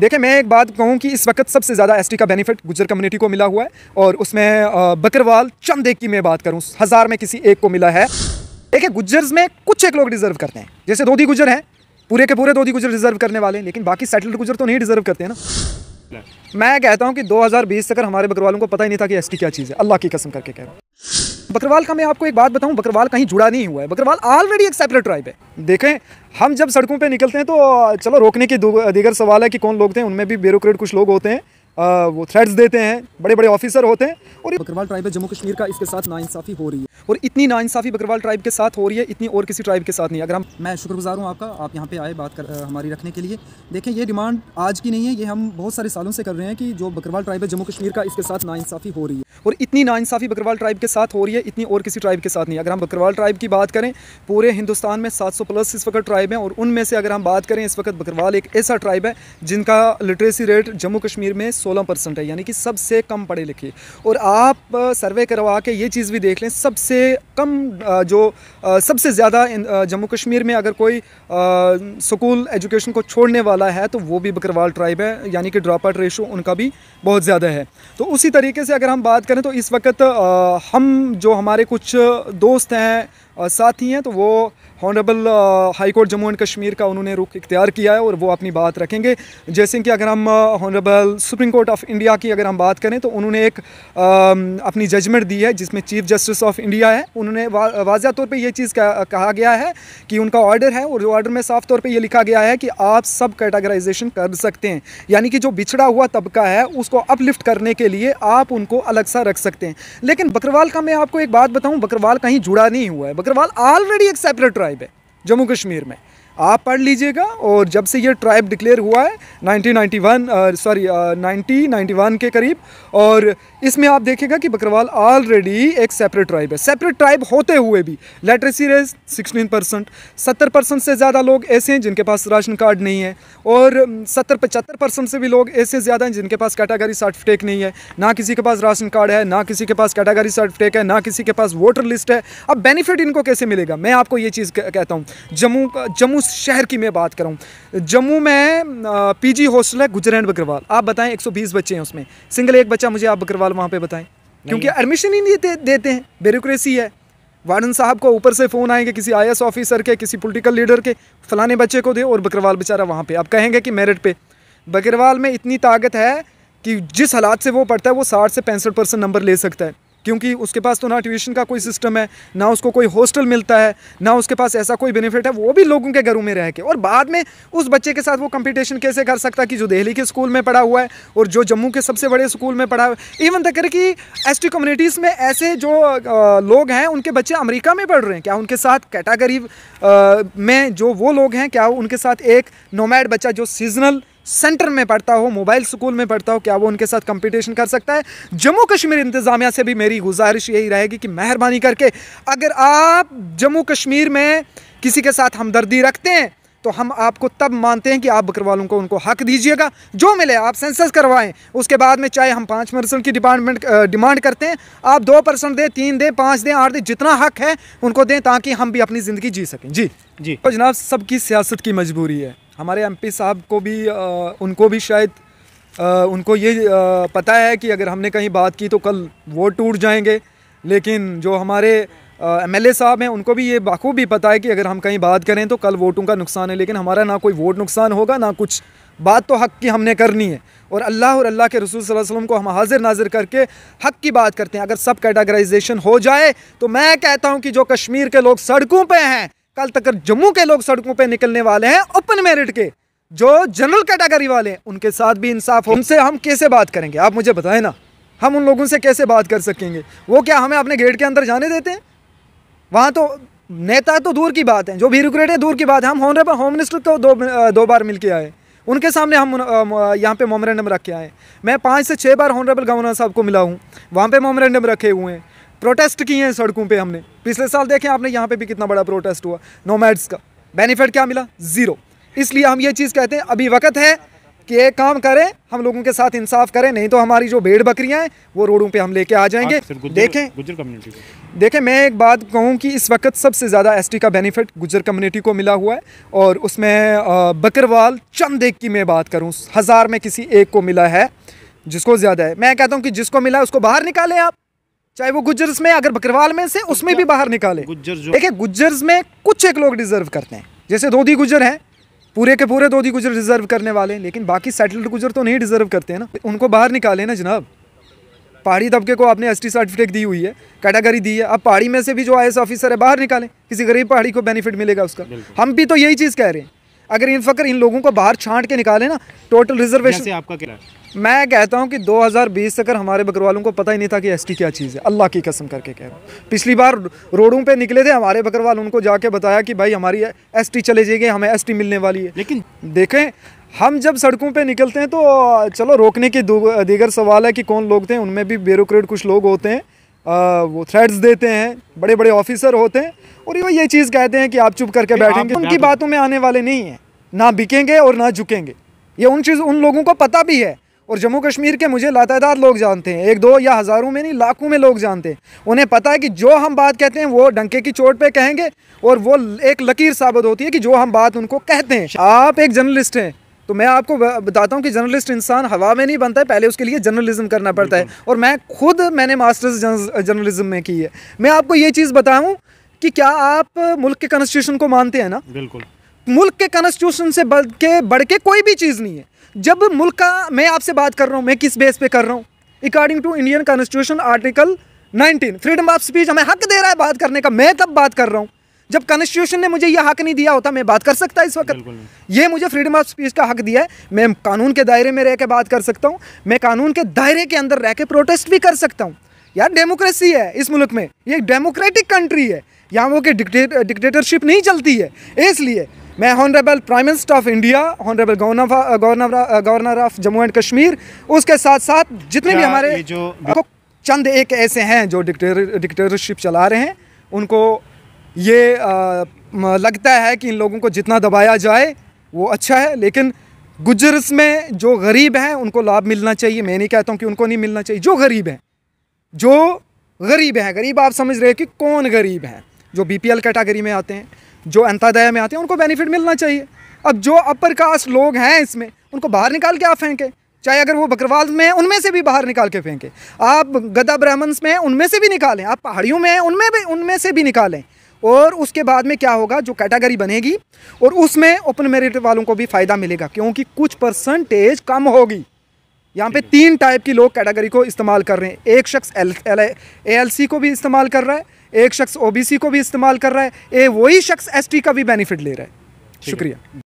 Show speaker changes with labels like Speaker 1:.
Speaker 1: देखें, मैं एक बात कहूँ कि इस वक्त सबसे ज़्यादा एसटी का बेनिफिट गुज्जर कम्युनिटी को मिला हुआ है, और उसमें बकरवाल चंद एक की मैं बात करूँ, 1000 में किसी एक को मिला है। देखिए, गुज्जर्स में कुछ एक लोग डिजर्व करते हैं, जैसे दोधी गुज्जर हैं, पूरे के पूरे दोधी गुज्जर डिजर्व करने वाले हैं, लेकिन बाकी सेटल्ड गुज्जर तो नहीं डिजर्व करते हैं ना। मैं कहता हूँ कि 2020 तक हमारे बकरवालों को पता ही नहीं था कि एसटी क्या चीज़ है, अल्लाह की कसम करके कह रहा हूँ। बकरवाल का मैं आपको एक बात बताऊं, बकरवाल कहीं जुड़ा नहीं हुआ है, बकरवाल ऑलरेडी एक सेपरेट ट्राइब है। देखें, हम जब सड़कों पे निकलते हैं तो चलो रोकने की दीगर सवाल है कि कौन लोग थे, उनमें भी ब्यूरोक्रेट कुछ लोग होते हैं, वो थ्रेट्स देते हैं, बड़े बड़े ऑफिसर होते हैं। और बकरवाल ट्राइब है जम्मू कश्मीर का, इसके साथ नाइंसाफ़ी हो रही है, और इतनी नाइंसाफ़ी बकरवाल ट्राइब के साथ हो रही है, इतनी और किसी ट्राइब के साथ नहीं। अगर मैं शुक्रगुजार हूँ आपका, आप यहाँ पे आए बात हमारी रखने के लिए। देखें, ये डिमांड आज की नहीं है, ये हम बहुत सारे सालों से कर रहे हैं कि जो बकरवाल ट्राइब है जम्मू कश्मीर का, इसके साथ नाइंसाफ़ी हो रही है, और इतनी नाइंसाफ़ी बकरवाल ट्राइब के साथ हो रही है, इतनी और किसी ट्राइब के साथ नहीं। अगर हम बकरवाल ट्राइब की बात करें, पूरे हिंदुस्तान में 700 प्लस इस वक्त ट्राइब हैं, और उनमें से अगर हम बात करें, इस वक्त बकरवाल एक ऐसा ट्राइब है जिनका लिटरेसी रेट जम्मू कश्मीर में 16% है, यानी कि सबसे कम पढ़े लिखे। और आप सर्वे करवा के ये चीज़ भी देख लें, सबसे कम सबसे ज़्यादा जम्मू कश्मीर में अगर कोई स्कूल एजुकेशन को छोड़ने वाला है तो वो भी बकरवाल ट्राइब है, यानी कि ड्रॉप आउट रेशो उनका भी बहुत ज़्यादा है। तो उसी तरीके से अगर हम बात करें तो इस वक्त हम जो हमारे कुछ दोस्त हैं, साथी हैं, तो वो honourable high court Jammu and Kashmir का उन्होंने रुख इख्तियार किया है और वो अपनी बात रखेंगे। जैसे कि अगर हम honourable supreme court of India की अगर हम बात करें तो उन्होंने एक अपनी जजमेंट दी है जिसमें चीफ जस्टिस ऑफ इंडिया है, उन्होंने वाज़ह तौर पे ये चीज़ कहा गया है कि उनका ऑर्डर है, और ऑर्डर में साफ तौर पे ये लिखा गया है कि आप सब कैटेगराइजेशन कर सकते हैं, यानी कि जो बिछड़ा हुआ तबका है उसको अपलिफ्ट करने के लिए आप उनको अलग सा रख सकते हैं। लेकिन बकरवाल का मैं आपको एक बात बताऊँ, बकरवाल कहीं जुड़ा नहीं हुआ है, बकरवाल ऑलरेडी एक सेपरेट ट्राइब है जम्मू कश्मीर में। आप पढ़ लीजिएगा, और जब से ये ट्राइब डिक्लेयर हुआ है 1991 के करीब, और इसमें आप देखेगा कि बकरवाल ऑलरेडी एक सेपरेट ट्राइब है। सेपरेट ट्राइब होते हुए भी लिटरेसी रेट 16%, 70% से ज़्यादा लोग ऐसे हैं जिनके पास राशन कार्ड नहीं है, और 70-75% से भी लोग ऐसे ज़्यादा हैं जिनके पास कैटेगरी सर्टिफिकेट नहीं है। ना किसी के पास राशन कार्ड है, ना किसी के पास कैटेगरी सर्टिफिकेट है, ना किसी के पास वोटर लिस्ट है। अब बेनिफिट इनको कैसे मिलेगा? मैं आपको ये चीज़ कहता हूँ, जम्मू शहर की मैं बात करूँ, जम्मू में पीजी हॉस्टल है गुजर एंड बकरवाल। आप बताएं, 120 बच्चे हैं उसमें, सिंगल एक बच्चा मुझे आप बकरवाल वहाँ पे बताएं, क्योंकि एडमिशन ही नहीं देते हैं, ब्यूरोक्रेसी है। वार्डन साहब को ऊपर से फ़ोन आएंगे किसी IAS ऑफिसर के, किसी पॉलिटिकल लीडर के, फलाने बच्चे को दे, और बकरवाल बेचारा वहाँ पे। अब कहेंगे कि मेरिट पे। बकरवाल में इतनी ताकत है कि जिस हालात से वो पढ़ता है वो 60 से 65% नंबर ले सकता है, क्योंकि उसके पास तो ना ट्यूशन का कोई सिस्टम है, ना उसको कोई हॉस्टल मिलता है, ना उसके पास ऐसा कोई बेनिफिट है, वो भी लोगों के घरों में रह के। और बाद में उस बच्चे के साथ वो कंपटीशन कैसे कर सकता कि जो दिल्ली के स्कूल में पढ़ा हुआ है और जो जम्मू के सबसे बड़े स्कूल में पढ़ा हुआ है। इवन तक कि एसटी कम्युनिटीज़ में ऐसे जो लोग हैं उनके बच्चे अमेरिका में पढ़ रहे हैं, क्या उनके साथ कैटेगरी में जो वो लोग हैं, क्या उनके साथ एक नोमैड बच्चा जो सीजनल सेंटर में पढ़ता हो, मोबाइल स्कूल में पढ़ता हो, क्या वो उनके साथ कंपटीशन कर सकता है? जम्मू कश्मीर इंतज़ामिया से भी मेरी गुजारिश यही रहेगी कि मेहरबानी करके अगर आप जम्मू कश्मीर में किसी के साथ हमदर्दी रखते हैं तो हम आपको तब मानते हैं कि आप बकरवालों को उनको हक दीजिएगा, जो मिले। आप सेंसस करवाएं, उसके बाद में चाहे हम 5% की डिमांड करते हैं, आप 2% दें, 3 दें, 5 दें, 8 दें, जितना हक है उनको दें, ताकि हम भी अपनी ज़िंदगी जी सकें। जी तो जनाब, सबकी सियासत की मजबूरी है। हमारे MP साहब को भी उनको भी शायद उनको ये पता है कि अगर हमने कहीं बात की तो कल वोट टूट जाएंगे, लेकिन जो हमारे MLA साहब हैं उनको भी ये बाखूबी पता है कि अगर हम कहीं बात करें तो कल वोटों का नुकसान है। लेकिन हमारा ना कोई वोट नुकसान होगा, ना कुछ। बात तो हक़ की हमने करनी है, और अल्लाह के रसूल सल्लल्लाहु अलैहि वसल्लम को हम हाजिर नाजिर करके हक़ की बात करते हैं। अगर सब कैटेगराइजेशन हो जाए तो मैं कहता हूँ कि जो कश्मीर के लोग सड़कों पर हैं, कल तक जम्मू के लोग सड़कों पे निकलने वाले हैं, ओपन मेरिट के जो जनरल कैटेगरी वाले हैं, उनके साथ भी इंसाफ हो। उनसे हम कैसे बात करेंगे? आप मुझे बताएं ना, हम उन लोगों से कैसे बात कर सकेंगे? वो क्या हमें अपने गेट के अंदर जाने देते हैं? वहाँ तो नेता तो दूर की बात है, जो ब्यूरोक्रेट है दूर की बात है। हम हॉनरेबल होम मिनिस्टर को दो बार मिल के आए, उनके सामने हम यहाँ पे मेमोरेंडम रख के आए। मैं 5 से 6 बार हॉनरेबल गवर्नर साहब को मिला हूँ, वहाँ पे मेमोरेंडम रखे हुए हैं। प्रोटेस्ट किए हैं सड़कों पे हमने, पिछले साल देखें आपने यहाँ पे भी कितना बड़ा प्रोटेस्ट हुआ। नोमैड्स का बेनिफिट क्या मिला? 0। इसलिए हम ये चीज़ कहते हैं, अभी वक्त है कि एक काम करें, हम लोगों के साथ इंसाफ करें, नहीं तो हमारी जो भेड़ बकरियां हैं वो रोडों पे हम लेके आ जाएंगे।
Speaker 2: देखें गुज्जर कम्युनिटी
Speaker 1: देखें, मैं एक बात कहूँ कि इस वक्त सबसे ज़्यादा एसटी का बेनिफिट गुज्जर कम्युनिटी को मिला हुआ है, और उसमें बकरवाल चंद एक की मैं बात करूँ, 1000 में किसी एक को मिला है जिसको ज़्यादा है। मैं कहता हूँ कि जिसको मिला है उसको बाहर निकालें आप, चाहे वो गुज्जर्स में, अगर बकरवाल में से उसमें भी बाहर निकालें। देखिए, गुज्जर्स में कुछ एक लोग डिज़र्व करते हैं, जैसे दोधी गुज्जर हैं, पूरे के पूरे दोधी गुज्जर डिज़र्व करने वाले हैं, लेकिन बाकी सेटल्ड गुज्जर तो नहीं डिज़र्व करते हैं ना, उनको बाहर निकालें ना जनाब। पहाड़ी तबके को आपने एसटी सर्टिफिकेट दी हुई है, कैटेगरी दी है, अब पहाड़ी में से भी जो आईएएस ऑफिसर है बाहर निकालें, किसी गरीब पहाड़ी को बेनिफिट मिलेगा उसका। हम भी तो यही चीज़ कह रहे हैं, अगर इन लोगों को बाहर छांट के निकालें ना, टोटल रिजर्वेशन।
Speaker 2: आपका क्या है?
Speaker 1: मैं कहता हूं कि 2020 तक हमारे बकरवालों को पता ही नहीं था कि एसटी क्या चीज़ है, अल्लाह की कसम करके कह रहा हूँ। पिछली बार रोडों पे निकले थे हमारे बकरवाल, उनको जाके बताया कि भाई हमारी एसटी चले जाएगी, हमें एसटी मिलने वाली है।
Speaker 2: लेकिन
Speaker 1: देखें, हम जब सड़कों पे निकलते हैं तो चलो रोकने के दीगर सवाल है कि कौन लोग थे, उनमें भी ब्यूरोक्रेट कुछ लोग होते हैं, वो थ्रेट्स देते हैं, बड़े बड़े ऑफिसर होते हैं, और ये चीज़ कहते हैं कि आप चुप करके बैठेंगे। उनकी बातों में आने वाले नहीं हैं, ना बिकेंगे और ना झुकेंगे। ये उन लोगों को पता भी है, और जम्मू कश्मीर के मुझे लातादाद लोग जानते हैं, 1 2 या हज़ारों में नहीं, लाखों में लोग जानते हैं। उन्हें पता है कि जो हम बात कहते हैं वो डंके की चोट पे कहेंगे, और वो एक लकीर साबित होती है कि जो हम बात उनको कहते हैं। आप एक जर्नलिस्ट हैं, तो मैं आपको बताता हूँ कि जर्नलिस्ट इंसान हवा में नहीं बनता है, पहले उसके लिए जर्नलिज्म करना पड़ता है, और मैंने मास्टर्स जर्नलिज्म में की है। मैं आपको ये चीज़ बताऊँ कि क्या आप मुल्क के कॉन्स्टिट्यूशन को मानते हैं ना?
Speaker 2: बिल्कुल।
Speaker 1: मुल्क के कॉन्स्टिट्यूशन से बढ़ के कोई भी चीज़ नहीं है। जब मुल्क का, मैं आपसे बात कर रहा हूँ, मैं किस बेस पे कर रहा हूँ? According to Indian constitution article 19, freedom of speech हमें हक दे रहा है बात करने का। मैं तब बात कर रहा हूँ जब कॉन्स्टिट्यूशन ने मुझे यह हक नहीं दिया होता, मैं बात कर सकता इस वक्त? ये मुझे फ्रीडम ऑफ स्पीच का हक दिया है, मैं कानून के दायरे में रह के बात कर सकता हूँ, मैं कानून के दायरे के अंदर रह के प्रोटेस्ट भी कर सकता हूँ। यार, डेमोक्रेसी है इस मुल्क में, ये डेमोक्रेटिक कंट्री है, यहाँ वो कि डिक्टेटरशिप नहीं चलती है। इसलिए मैं honourable prime minister of India, honourable governor of Jammu and Kashmir, उसके साथ साथ जितने भी हमारे चंद एक ऐसे हैं जो डिक्टेटरशिप चला रहे हैं, उनको ये लगता है कि इन लोगों को जितना दबाया जाए वो अच्छा है, लेकिन गुज्जर्स में जो गरीब हैं उनको लाभ मिलना चाहिए। मैं नहीं कहता हूँ कि उनको नहीं मिलना चाहिए। जो गरीब हैं, गरीब आप समझ रहे हैं कि कौन गरीब हैं? जो बीपीएल कैटेगरी में आते हैं, जो अंत्योदय में आते हैं, उनको बेनिफिट मिलना चाहिए। अब जो अपर कास्ट लोग हैं इसमें, उनको बाहर निकाल के आप फेंकें, चाहे अगर वो बकरवाल में हैं उनमें से भी बाहर निकाल के फेंकें, आप गदा ब्राह्मण्स में उनमें से भी निकालें, आप पहाड़ियों में हैं उनमें से भी निकालें, और उसके बाद में क्या होगा, जो कैटेगरी बनेगी और उसमें ओपन मेरिट वालों को भी फ़ायदा मिलेगा, क्योंकि कुछ परसेंटेज कम होगी। यहाँ पे 3 टाइप की लोग कैटेगरी को इस्तेमाल कर रहे हैं। एक शख्स ALC को भी इस्तेमाल कर रहा है, एक शख्स OBC को भी इस्तेमाल कर रहा है, वही शख्स ST का भी बेनिफिट ले रहा है। शुक्रिया।